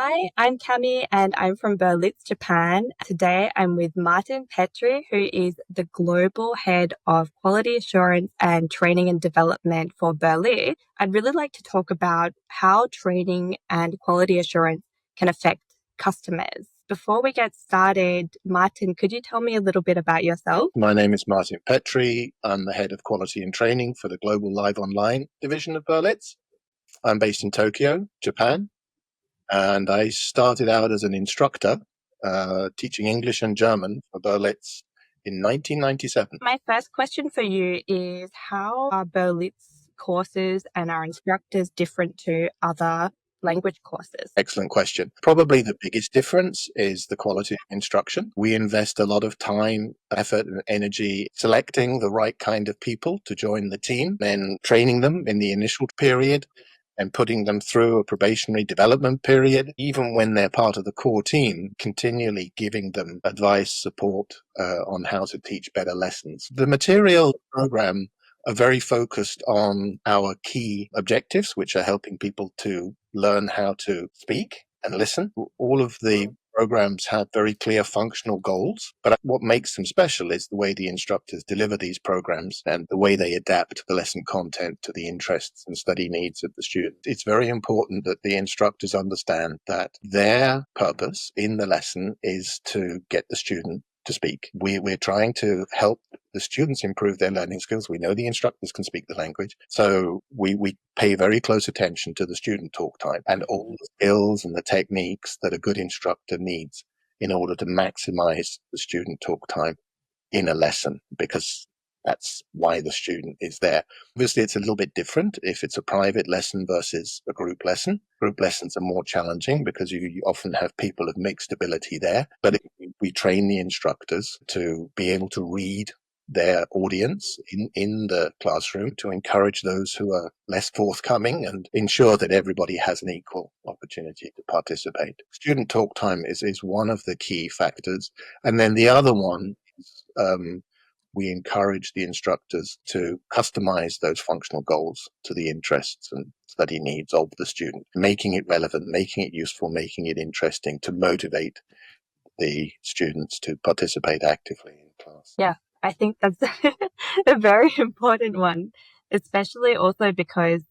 Hi, I'm Cami and I'm from Berlitz, Japan. Today I'm with Martin Petry, who is the Global Head of Quality Assurance and Training and Development for Berlitz. I'd really like to talk about how training and quality assurance can affect customers. Before we get started, Martin, could you tell me a little bit about yourself? My name is Martin Petry. I'm the Head of Quality and Training for the Global Live Online division of Berlitz. I'm based in Tokyo, Japan, and I started out as an instructor teaching English and German for Berlitz in 1997. My first question for you is, how are Berlitz courses and our instructors different to other language courses? Excellent question. Probably the biggest difference is the quality of instruction. We invest a lot of time, effort, and energy selecting the right kind of people to join the team, then training them in the initial period and putting them through a probationary development period, even when they're part of the core team, continually giving them advice, support on how to teach better lessons. The material program are very focused on our key objectives, which are helping people to learn how to speak and listen. All of the programs have very clear functional goals, but what makes them special is the way the instructors deliver these programs and the way they adapt the lesson content to the interests and study needs of the student. It's very important that the instructors understand that their purpose in the lesson is to get the student to speak. We're trying to help the students improve their learning skills. We know the instructors can speak the language, so we pay very close attention to the student talk time and all the skills and the techniques that a good instructor needs in order to maximize the student talk time in a lesson, because that's why the student is there. Obviously, it's a little bit different if it's a private lesson versus a group lesson. Group lessons are more challenging because you often have people of mixed ability there. But we train the instructors to be able to read their audience in the classroom, to encourage those who are less forthcoming and ensure that everybody has an equal opportunity to participate. Student talk time is one of the key factors. And then the other one is we encourage the instructors to customize those functional goals to the interests and study needs of the student, making it relevant, making it useful, making it interesting to motivate the students to participate actively in class. Yeah, I think that's a very important one, especially also because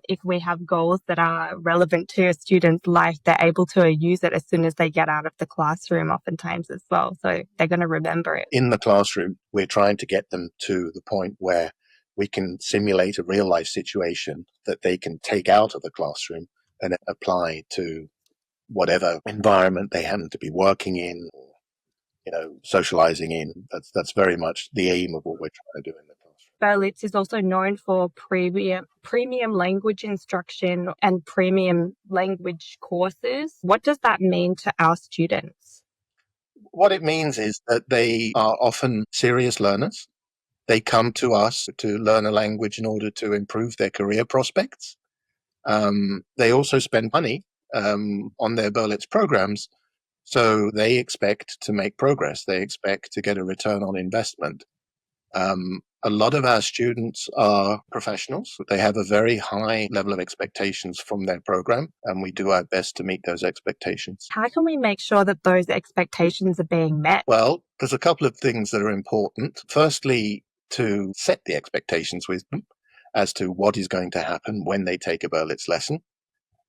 if we have goals that are relevant to a student's life, they're able to use it as soon as they get out of the classroom oftentimes as well. So they're going to remember it. In the classroom, we're trying to get them to the point where we can simulate a real life situation that they can take out of the classroom and apply to whatever environment they happen to be working in or socializing in. That's very much the aim of what we're trying to do in the classroom. Berlitz is also known for premium language instruction and premium language courses. What does that mean to our students? What it means is that they are often serious learners. They come to us to learn a language in order to improve their career prospects. They also spend money on their Berlitz programs, so they expect to make progress. They expect to get a return on investment. A lot of our students are professionals. They have a very high level of expectations from their program, and we do our best to meet those expectations. How can we make sure that those expectations are being met? Well, there's a couple of things that are important. Firstly, to set the expectations with them as to what is going to happen when they take a Berlitz lesson,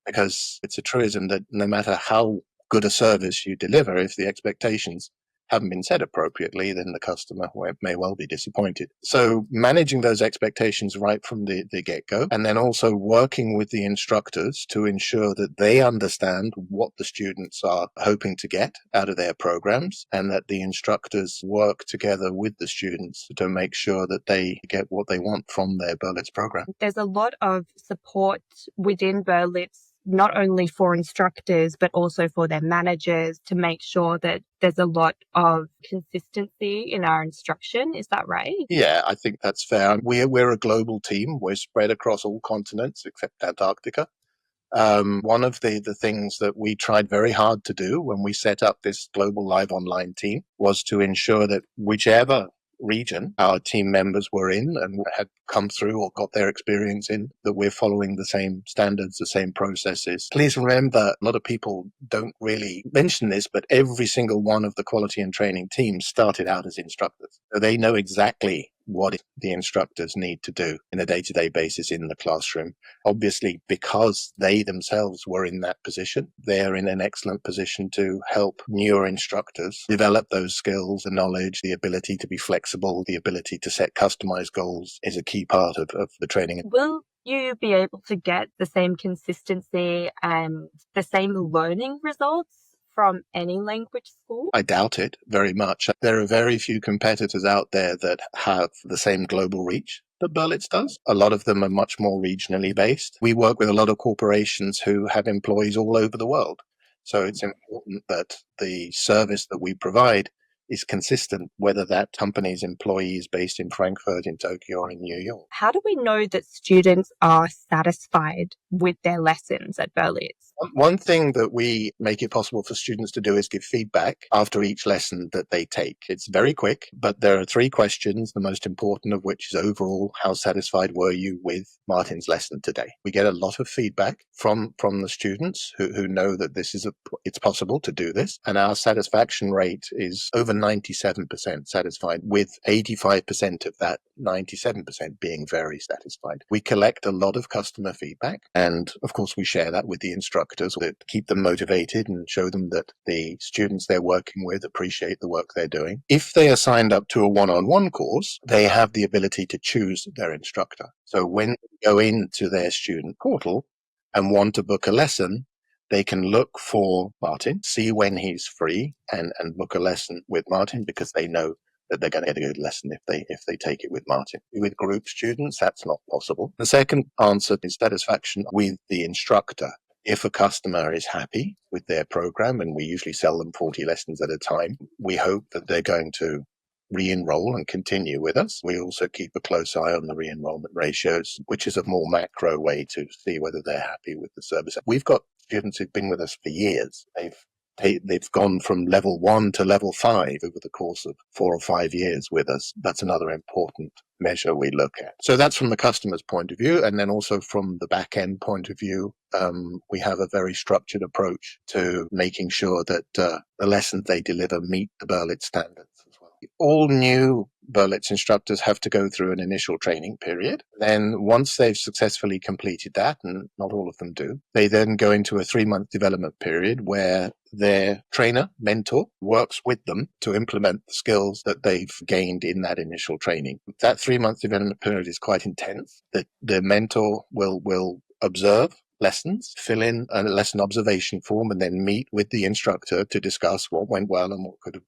because it's a truism that no matter how good a service you deliver, if the expectations haven't been set appropriately, then the customer may well be disappointed. So managing those expectations right from the get-go, and then also working with the instructors to ensure that they understand what the students are hoping to get out of their programs, and that the instructors work together with the students to make sure that they get what they want from their Berlitz program. There's a lot of support within Berlitz, not only for instructors, but also for their managers, to make sure that there's a lot of consistency in our instruction. Is that right? Yeah, I think that's fair. We're a global team. We're spread across all continents except Antarctica. One of the things that we tried very hard to do when we set up this global live online team was to ensure that whichever region our team members were in and had come through or got their experience in, that we're following the same standards, the same processes. Please remember, a lot of people don't really mention this, but every single one of the quality and training teams started out as instructors. So they know exactly what the instructors need to do in a day-to-day basis in the classroom. Obviously, because they themselves were in that position, they're in an excellent position to help newer instructors develop those skills, the knowledge, the ability to be flexible, the ability to set customized goals is a key part of the training. Will you be able to get the same consistency and the same learning results from any language school? I doubt it very much. There are very few competitors out there that have the same global reach that Berlitz does. A lot of them are much more regionally based. We work with a lot of corporations who have employees all over the world. So it's important that the service that we provide is consistent, whether that company's employee is based in Frankfurt, in Tokyo, or in New York. How do we know that students are satisfied with their lessons at Berlitz? One thing that we make it possible for students to do is give feedback after each lesson that they take. It's very quick, but there are 3 questions, the most important of which is overall, how satisfied were you with Martin's lesson today? We get a lot of feedback from the students who know that it's possible to do this. And our satisfaction rate is over 97% satisfied, with 85% of that 97% being very satisfied. We collect a lot of customer feedback, and of course we share that with the instructors that keep them motivated and show them that the students they're working with appreciate the work they're doing. If they are signed up to a one-on-one course, they have the ability to choose their instructor. So when they go into their student portal and want to book a lesson, they can look for Martin, see when he's free, and book a lesson with Martin, because they know that they're going to get a good lesson if they take it with Martin. With group students, that's not possible. The second answer is satisfaction with the instructor. If a customer is happy with their program, and we usually sell them 40 lessons at a time, we hope that they're going to re-enroll and continue with us. We also keep a close eye on the re-enrollment ratios, which is a more macro way to see whether they're happy with the service. We've got students who've been with us for years. They've gone from level 1 to level 5 over the course of 4 or 5 years with us. That's another important measure we look at. So that's from the customer's point of view. And then also from the back end point of view, we have a very structured approach to making sure that the lessons they deliver meet the Berlitz standards as well. All new Berlitz instructors have to go through an initial training period. Then once they've successfully completed that, and not all of them do, they then go into a 3-month development period where their trainer, mentor, works with them to implement the skills that they've gained in that initial training. That 3-month development period is quite intense. The mentor will observe lessons, fill in a lesson observation form, and then meet with the instructor to discuss what went well and what could have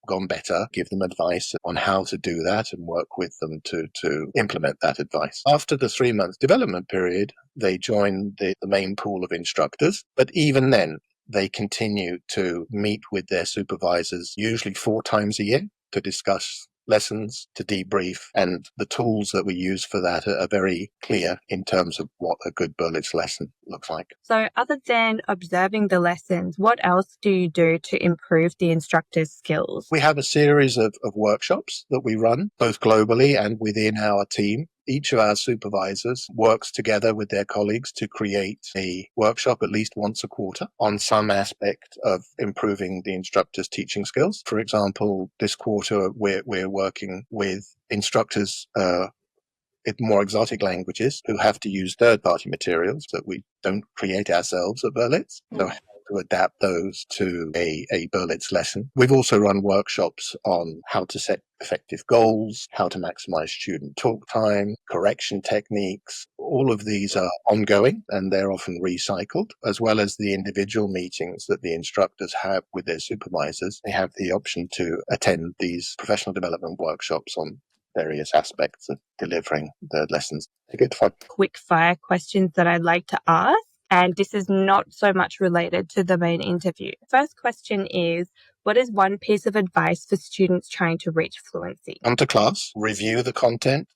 gone better, give them advice on how to do that, and work with them to implement that advice. After the 3-month development period, they join the main pool of instructors, but even then, they continue to meet with their supervisors, usually 4 times a year, to discuss lessons, to debrief, and the tools that we use for that are very clear in terms of what a good Berlitz lesson looks like. So other than observing the lessons, what else do you do to improve the instructor's skills? We have a series of workshops that we run, both globally and within our team. Each of our supervisors works together with their colleagues to create a workshop at least once a quarter on some aspect of improving the instructor's teaching skills. For example, this quarter we're working with instructors in more exotic languages who have to use third-party materials that we don't create ourselves at Berlitz. So how to adapt those to a Berlitz lesson. We've also run workshops on how to set effective goals, how to maximize student talk time, correction techniques. All of these are ongoing and they're often recycled, as well as the individual meetings that the instructors have with their supervisors. They have the option to attend these professional development workshops on various aspects of delivering the lessons. They're good fun. Quick fire questions that I'd like to ask, and this is not so much related to the main interview. First question is, what is one piece of advice for students trying to reach fluency? Come to class, review the content,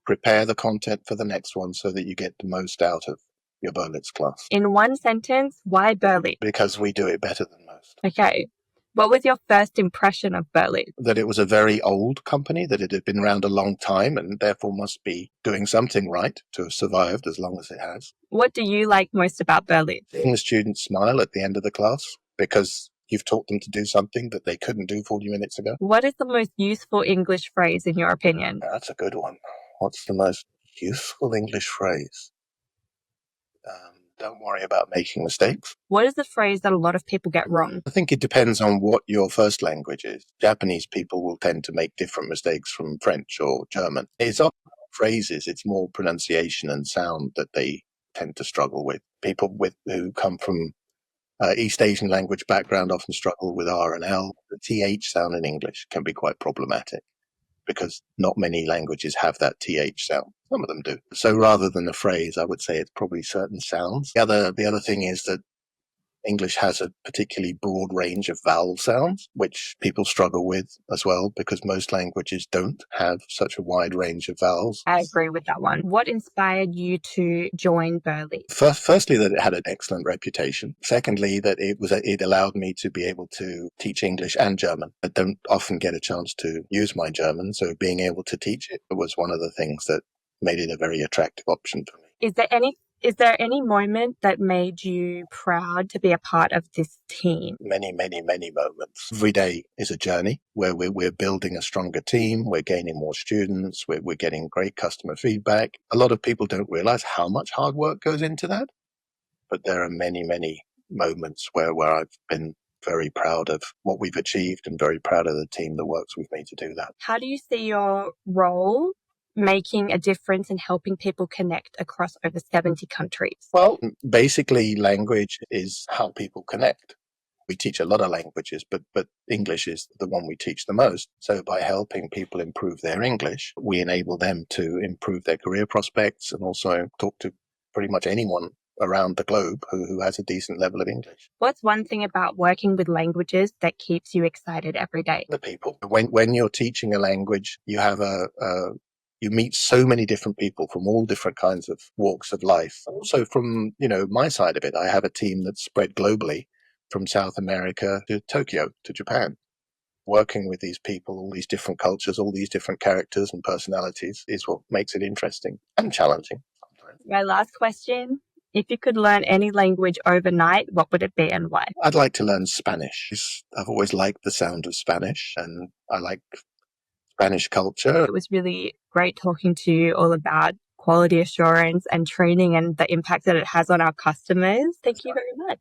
prepare the content for the next one so that you get the most out of your Berlitz class. In one sentence, why Berlitz? Because we do it better than most. Okay. What was your first impression of Berlitz? That it was a very old company, that it had been around a long time and therefore must be doing something right to have survived as long as it has. What do you like most about Berlitz? Seeing the students smile at the end of the class because you've taught them to do something that they couldn't do 40 minutes ago. What is the most useful English phrase in your opinion? That's a good one. What's the most useful English phrase? Don't worry about making mistakes. What is the phrase that a lot of people get wrong? I think it depends on what your first language is. Japanese people will tend to make different mistakes from French or German. It's not phrases, it's more pronunciation and sound that they tend to struggle with. People who come from East Asian language background often struggle with R and L. The TH sound in English can be quite problematic because not many languages have that TH sound. Some of them do. So rather than a phrase, I would say it's probably certain sounds. The other thing is that English has a particularly broad range of vowel sounds, which people struggle with as well, because most languages don't have such a wide range of vowels. I agree with that one. What inspired you to join Berlitz? Firstly, that it had an excellent reputation. Secondly, that it allowed me to be able to teach English and German. I don't often get a chance to use my German, so being able to teach it was one of the things that made it a very attractive option for me. Is there any moment that made you proud to be a part of this team? Many, many, many moments. Every day is a journey where we're building a stronger team, we're gaining more students, we're getting great customer feedback. A lot of people don't realize how much hard work goes into that, but there are many, many moments where I've been very proud of what we've achieved and very proud of the team that works with me to do that. How do you see your role making a difference in helping people connect across over 70 countries? Well, basically, language is how people connect. We teach a lot of languages, but English is the one we teach the most. So by helping people improve their English, we enable them to improve their career prospects and also talk to pretty much anyone around the globe who has a decent level of English. What's one thing about working with languages that keeps you excited every day? The people. When you're teaching a language, you have you meet so many different people from all different kinds of walks of life. Also from, my side of it, I have a team that's spread globally from South America to Tokyo to Japan. Working with these people, all these different cultures, all these different characters and personalities is what makes it interesting and challenging sometimes. My last question. If you could learn any language overnight, what would it be and why? I'd like to learn Spanish. I've always liked the sound of Spanish and I like Spanish culture. It was really great talking to you all about quality assurance and training and the impact that it has on our customers. Thank you very much.